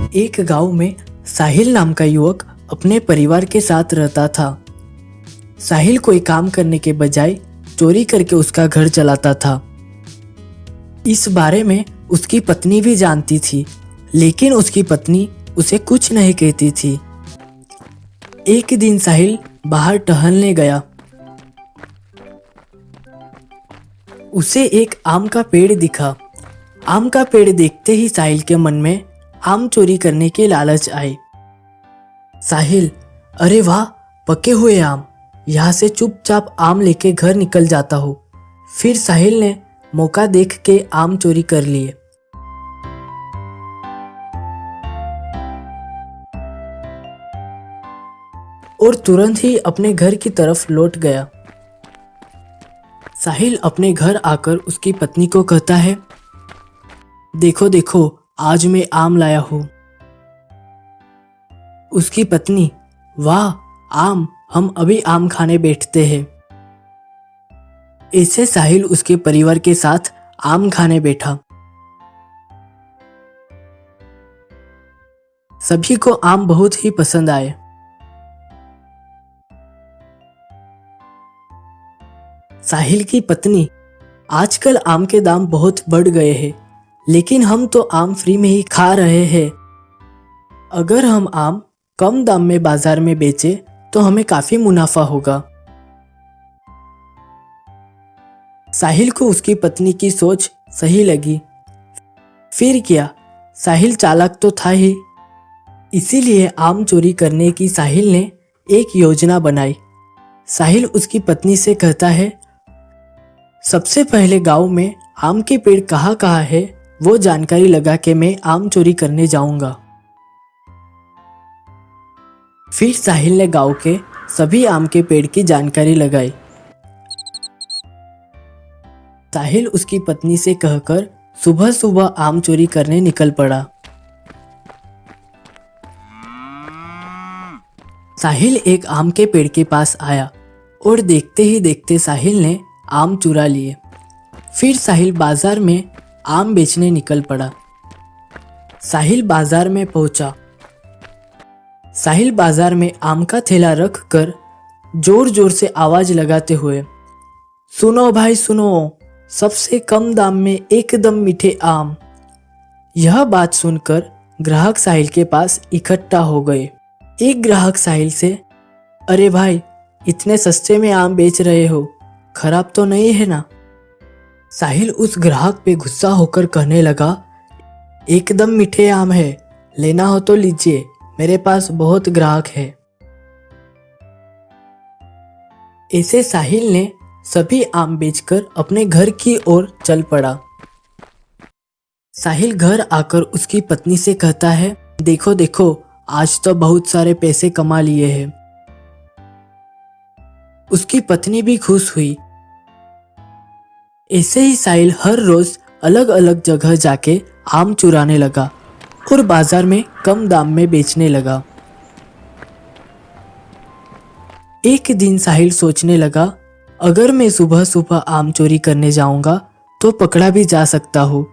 एक गांव में साहिल नाम का युवक अपने परिवार के साथ रहता था। साहिल कोई काम करने के बजाय चोरी करके उसका घर चलाता था। इस बारे में उसकी पत्नी भी जानती थी, लेकिन उसकी पत्नी उसे कुछ नहीं कहती थी। एक दिन साहिल बाहर टहलने गया। उसे एक आम का पेड़ दिखा। आम का पेड़ देखते ही साहिल के मन में आम चोरी करने की लालच आई। साहिल, अरे वाह, पके हुए आम, यहाँ से चुपचाप आम लेके घर निकल जाता हूँ। फिर साहिल ने मौका देख के आम चोरी कर लिए। और तुरंत ही अपने घर की तरफ लौट गया। साहिल अपने घर आकर उसकी पत्नी को कहता है, देखो देखो, आज मैं आम लाया हूँ। उसकी पत्नी, वाह आम, हम अभी आम खाने बैठते हैं। ऐसे साहिल उसके परिवार के साथ आम खाने बैठा। सभी को आम बहुत ही पसंद आए। साहिल की पत्नी, आजकल आम के दाम बहुत बढ़ गए हैं, लेकिन हम तो आम फ्री में ही खा रहे हैं। अगर हम आम कम दाम में बाजार में बेचें तो हमें काफी मुनाफा होगा। साहिल को उसकी पत्नी की सोच सही लगी। फिर क्या, साहिल चालाक तो था ही, इसीलिए आम चोरी करने की साहिल ने एक योजना बनाई। साहिल उसकी पत्नी से कहता है, सबसे पहले गांव में आम के पेड़ कहाँ कहाँ है वो जानकारी लगा के मैं आम चोरी करने जाऊंगा। फिर साहिल ने गांव के सभी आम के पेड़ की जानकारी लगाई। साहिल उसकी पत्नी से कहकर सुबह सुबह आम चोरी करने निकल पड़ा। साहिल एक आम के पेड़ के पास आया और देखते ही देखते साहिल ने आम चुरा लिए। फिर साहिल बाजार में आम बेचने निकल पड़ा। साहिल बाजार में पहुंचा। साहिल बाजार में आम का थैला रख कर जोर जोर से आवाज लगाते हुए, सुनो भाई सुनो, सबसे कम दाम में एकदम मीठे आम। यह बात सुनकर ग्राहक साहिल के पास इकट्ठा हो गए। एक ग्राहक साहिल से, अरे भाई, इतने सस्ते में आम बेच रहे हो, खराब तो नहीं है ना? साहिल उस ग्राहक पे गुस्सा होकर कहने लगा, एकदम मीठे आम है, लेना हो तो लीजिए, मेरे पास बहुत ग्राहक है। ऐसे साहिल ने सभी आम बेचकर अपने घर की ओर चल पड़ा। साहिल घर आकर उसकी पत्नी से कहता है, देखो देखो, आज तो बहुत सारे पैसे कमा लिए हैं। उसकी पत्नी भी खुश हुई। ऐसे ही साहिल हर रोज अलग अलग जगह जाके आम चुराने लगा और बाजार में कम दाम में बेचने लगा। एक दिन साहिल सोचने लगा, अगर मैं सुबह सुबह आम चोरी करने जाऊंगा तो पकड़ा भी जा सकता हूँ।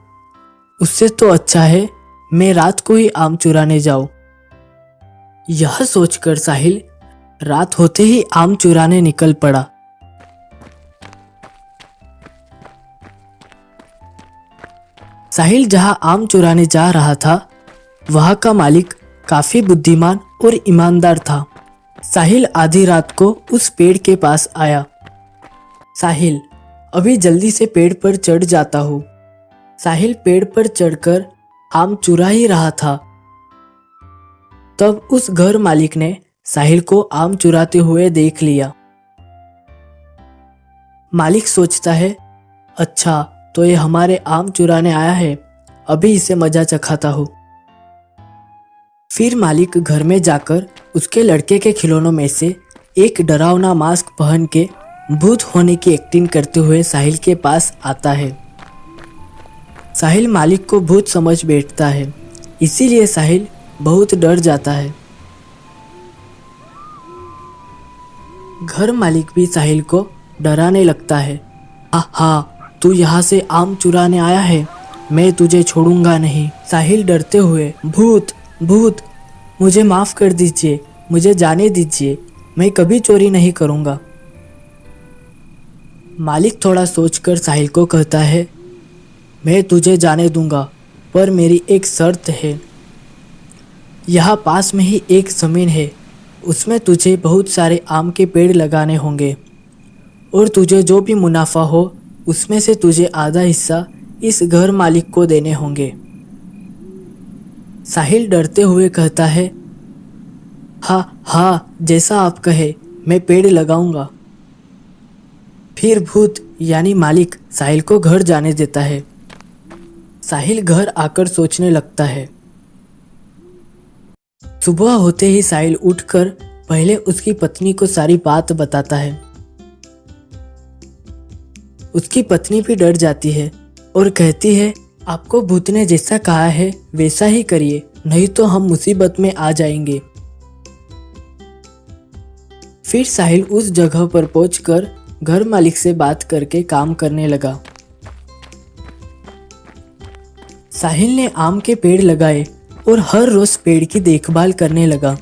उससे तो अच्छा है मैं रात को ही आम चुराने जाऊं। यह सोचकर साहिल रात होते ही आम चुराने निकल पड़ा। साहिल जहां आम चुराने जा रहा था, वहां का मालिक काफी बुद्धिमान और ईमानदार था। साहिल आधी रात को उस पेड़ के पास आया। साहिल, अभी जल्दी से पेड़ पर चढ़ जाता हूँ। साहिल पेड़ पर चढ़कर आम चुरा ही रहा था, तब उस घर मालिक ने साहिल को आम चुराते हुए देख लिया। मालिक सोचता है, अच्छा तो ये हमारे आम चुराने आया है, अभी इसे मजा चखाता हूँ। फिर मालिक घर में जाकर उसके लड़के के खिलौनों में से एक डरावना मास्क पहन के भूत होने की एक्टिंग करते हुए साहिल के पास आता है। साहिल मालिक को भूत समझ बैठता है, इसीलिए साहिल बहुत डर जाता है। घर मालिक भी साहिल को डराने लगता है। हाँ, तू यहाँ से आम चुराने आया है, मैं तुझे छोड़ूंगा नहीं। साहिल डरते हुए, भूत भूत, मुझे माफ़ कर दीजिए, मुझे जाने दीजिए, मैं कभी चोरी नहीं करूँगा। मालिक थोड़ा सोचकर साहिल को कहता है, मैं तुझे जाने दूंगा, पर मेरी एक शर्त है। यहाँ पास में ही एक ज़मीन है, उसमें तुझे बहुत सारे आम के पेड़ लगाने होंगे और तुझे जो भी मुनाफा हो उसमें से तुझे आधा हिस्सा इस घर मालिक को देने होंगे। साहिल डरते हुए कहता है, हाँ हाँ, जैसा आप कहे, मैं पेड़ लगाऊंगा। फिर भूत यानी मालिक साहिल को घर जाने देता है। साहिल घर आकर सोचने लगता है। सुबह होते ही साहिल उठकर पहले उसकी पत्नी को सारी बात बताता है। उसकी पत्नी भी डर जाती है और कहती है, आपको भूत ने जैसा कहा है वैसा ही करिए, नहीं तो हम मुसीबत में आ जाएंगे। फिर साहिल उस जगह पर पहुंचकर घर मालिक से बात करके काम करने लगा। साहिल ने आम के पेड़ लगाए और हर रोज पेड़ की देखभाल करने लगा।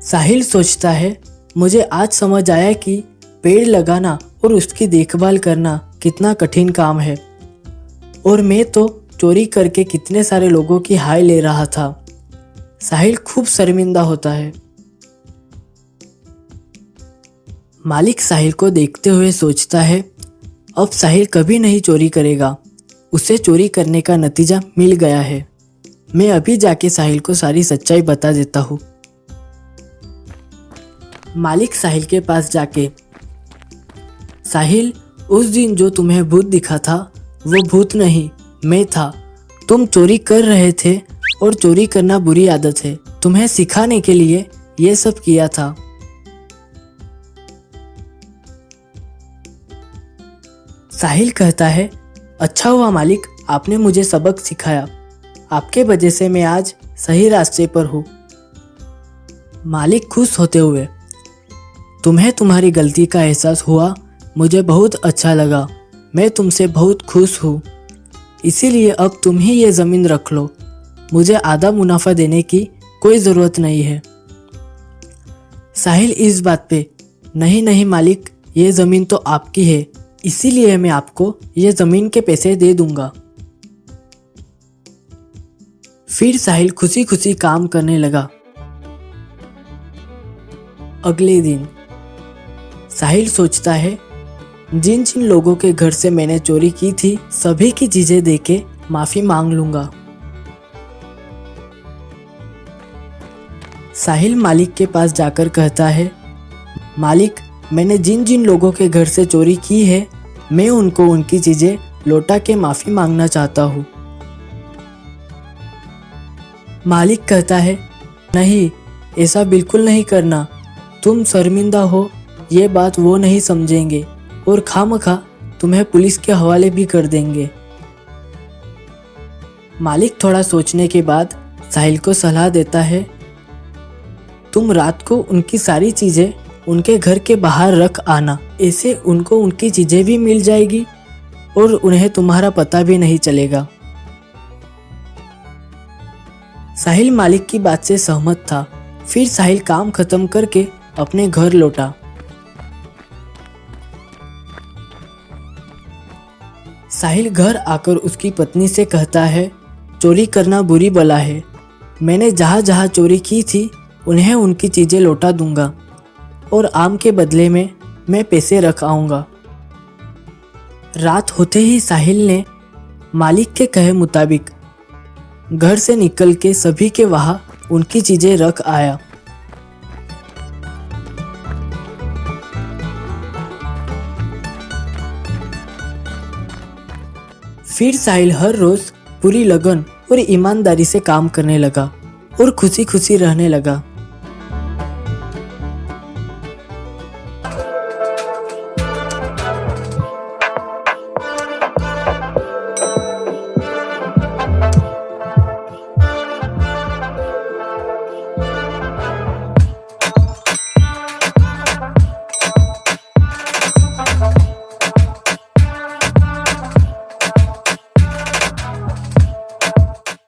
साहिल सोचता है, मुझे आज समझ आया कि पेड़ लगाना और उसकी देखभाल करना कितना कठिन काम है, और मैं तो चोरी करके कितने सारे लोगों की हाय ले रहा था। साहिल खूब शर्मिंदा होता है। मालिक साहिल को देखते हुए सोचता है, अब साहिल कभी नहीं चोरी करेगा, उसे चोरी करने का नतीजा मिल गया है। मैं अभी जाके साहिल को सारी सच्चाई बता देता हूँ। मालिक साहिल के पास जाके, साहिल, उस दिन जो तुम्हें भूत दिखा था वो भूत नहीं, मैं था। तुम चोरी कर रहे थे और चोरी करना बुरी आदत है, तुम्हें सिखाने के लिए ये सब किया था। साहिल कहता है, अच्छा हुआ मालिक, आपने मुझे सबक सिखाया, आपके वजह से मैं आज सही रास्ते पर हूँ। मालिक खुश होते हुए, तुम्हें तुम्हारी गलती का एहसास हुआ, मुझे बहुत अच्छा लगा, मैं तुमसे बहुत खुश हूँ, इसीलिए अब तुम ही ये ज़मीन रख लो, मुझे आधा मुनाफा देने की कोई ज़रूरत नहीं है। साहिल इस बात पे, नहीं नहीं मालिक, ये ज़मीन तो आपकी है, इसीलिए मैं आपको ये ज़मीन के पैसे दे दूंगा। फिर साहिल खुशी खुशी काम करने लगा। अगले दिन साहिल सोचता है, जिन जिन लोगों के घर से मैंने चोरी की थी सभी की चीजें देके माफी मांग लूंगा। साहिल मालिक के पास जाकर कहता है, मालिक, मैंने जिन जिन लोगों के घर से चोरी की है मैं उनको उनकी चीजें लौटा के माफी मांगना चाहता हूँ। मालिक कहता है, नहीं, ऐसा बिल्कुल नहीं करना, तुम शर्मिंदा हो ये बात वो नहीं समझेंगे और खामखा तुम्हें पुलिस के हवाले भी कर देंगे। मालिक थोड़ा सोचने के बाद साहिल को सलाह देता है, तुम रात को उनकी सारी चीजें उनके घर के बाहर रख आना, ऐसे उनको उनकी चीजें भी मिल जाएगी और उन्हें तुम्हारा पता भी नहीं चलेगा। साहिल मालिक की बात से सहमत था। फिर साहिल काम खत्म करके अपने घर लौटा। साहिल घर आकर उसकी पत्नी से कहता है, चोरी करना बुरी बला है, मैंने जहाँ जहाँ चोरी की थी उन्हें उनकी चीज़ें लौटा दूंगा और आम के बदले में मैं पैसे रख आऊँगा। रात होते ही साहिल ने मालिक के कहे मुताबिक घर से निकल के सभी के वहाँ उनकी चीज़ें रख आया। फिर साहिल हर रोज पूरी लगन और ईमानदारी से काम करने लगा और खुशी खुशी रहने लगा।